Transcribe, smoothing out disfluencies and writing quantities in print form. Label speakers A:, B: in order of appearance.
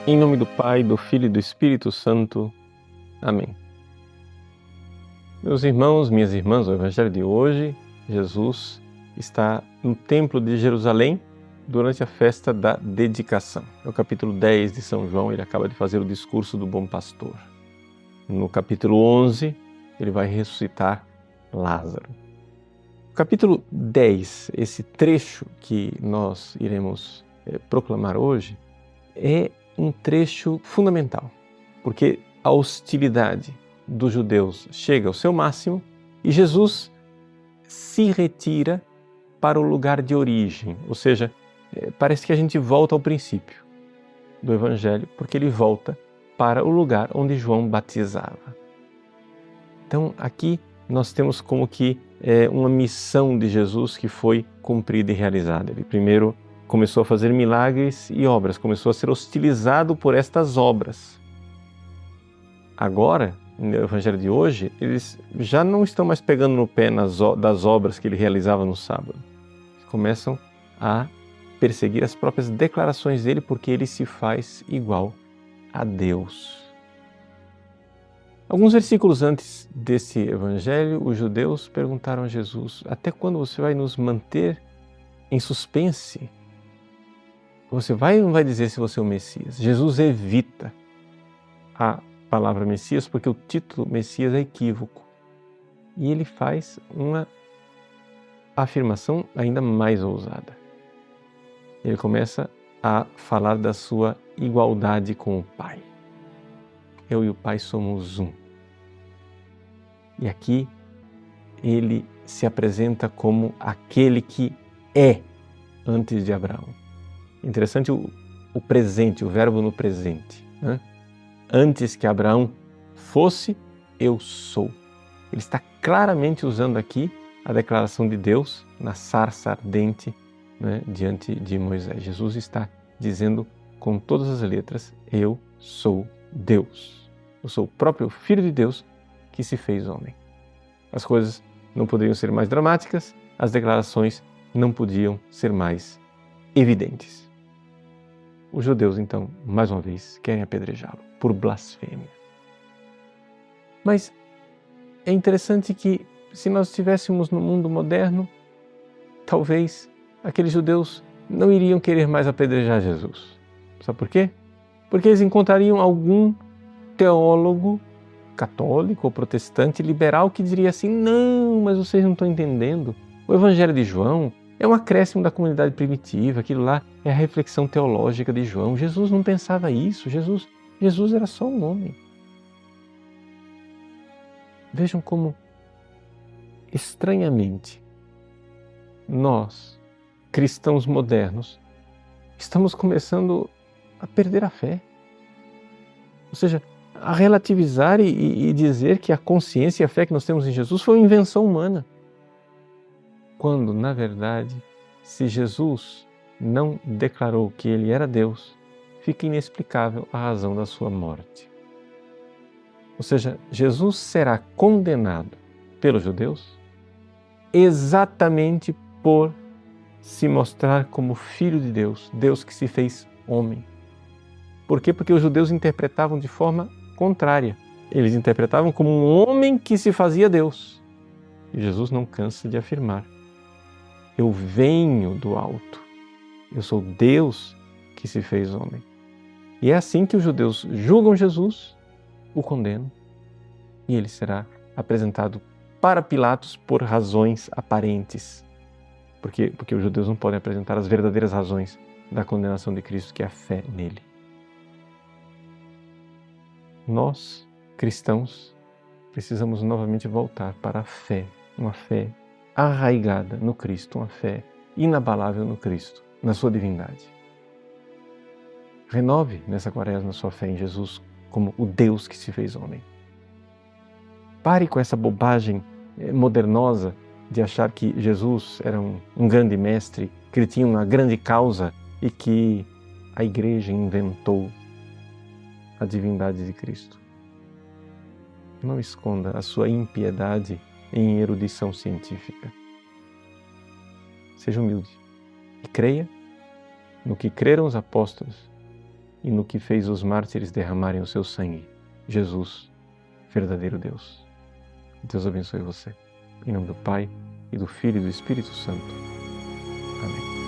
A: Em nome do Pai, do Filho e do Espírito Santo. Amém. Meus irmãos, minhas irmãs, o Evangelho de hoje, Jesus está no Templo de Jerusalém durante a festa da dedicação. No capítulo 10 de São João, ele acaba de fazer o discurso do Bom Pastor. No capítulo 11, ele vai ressuscitar Lázaro. No capítulo 10, esse trecho que nós iremos proclamar hoje, é um trecho fundamental, porque a hostilidade dos judeus chega ao seu máximo e Jesus se retira para o lugar de origem, ou seja, parece que a gente volta ao princípio do Evangelho, porque ele volta para o lugar onde João batizava. Então aqui nós temos como que uma missão de Jesus que foi cumprida e realizada. Ele primeiro começou a fazer milagres e obras, começou a ser hostilizado por estas obras. Agora, no Evangelho de hoje, eles já não estão mais pegando no pé das obras que ele realizava no sábado. Começam a perseguir as próprias declarações dele, porque ele se faz igual a Deus. Alguns versículos antes desse Evangelho, os judeus perguntaram a Jesus: até quando você vai nos manter em suspense? Você vai ou não vai dizer se você é o Messias? Jesus evita a palavra Messias porque o título Messias é equívoco. E ele faz uma afirmação ainda mais ousada. Ele começa a falar da sua igualdade com o Pai. Eu e o Pai somos um. E aqui ele se apresenta como aquele que é antes de Abraão. Interessante o presente, o verbo no presente, né? Antes que Abraão fosse, eu sou. Ele está claramente usando aqui a declaração de Deus na sarça ardente, né, diante de Moisés. Jesus está dizendo com todas as letras: eu sou Deus. Eu sou o próprio Filho de Deus que se fez homem. As coisas não poderiam ser mais dramáticas, as declarações não podiam ser mais evidentes. Os judeus, então, mais uma vez, querem apedrejá-lo por blasfêmia. Mas é interessante que, se nós estivéssemos no mundo moderno, talvez aqueles judeus não iriam querer mais apedrejar Jesus. Sabe por quê? Porque eles encontrariam algum teólogo católico ou protestante liberal que diria assim: não, mas vocês não estão entendendo. O Evangelho de João é um acréscimo da comunidade primitiva, aquilo lá é a reflexão teológica de João. Jesus não pensava isso, Jesus era só um homem. Vejam como, estranhamente, nós, cristãos modernos, estamos começando a perder a fé. Ou seja, a relativizar e dizer que a consciência e a fé que nós temos em Jesus foi uma invenção humana. Quando, na verdade, se Jesus não declarou que ele era Deus, fica inexplicável a razão da sua morte. Ou seja, Jesus será condenado pelos judeus exatamente por se mostrar como Filho de Deus, Deus que se fez homem. Por quê? Porque os judeus interpretavam de forma contrária. Eles interpretavam como um homem que se fazia Deus. E Jesus não cansa de afirmar: eu venho do alto, eu sou Deus que se fez homem. E é assim que os judeus julgam Jesus, o condenam, e ele será apresentado para Pilatos por razões aparentes. Porque os judeus não podem apresentar as verdadeiras razões da condenação de Cristo, que é a fé nele. Nós, cristãos, precisamos novamente voltar para a fé, uma fé arraigada no Cristo, uma fé inabalável no Cristo, na sua divindade. Renove nessa quaresma sua fé em Jesus como o Deus que se fez homem. Pare com essa bobagem modernosa de achar que Jesus era um grande mestre, que ele tinha uma grande causa e que a Igreja inventou a divindade de Cristo. Não esconda a sua impiedade em erudição científica. Seja humilde e creia no que creram os apóstolos e no que fez os mártires derramarem o seu sangue, Jesus, verdadeiro Deus. Deus abençoe você. Em nome do Pai, e do Filho e do Espírito Santo. Amém.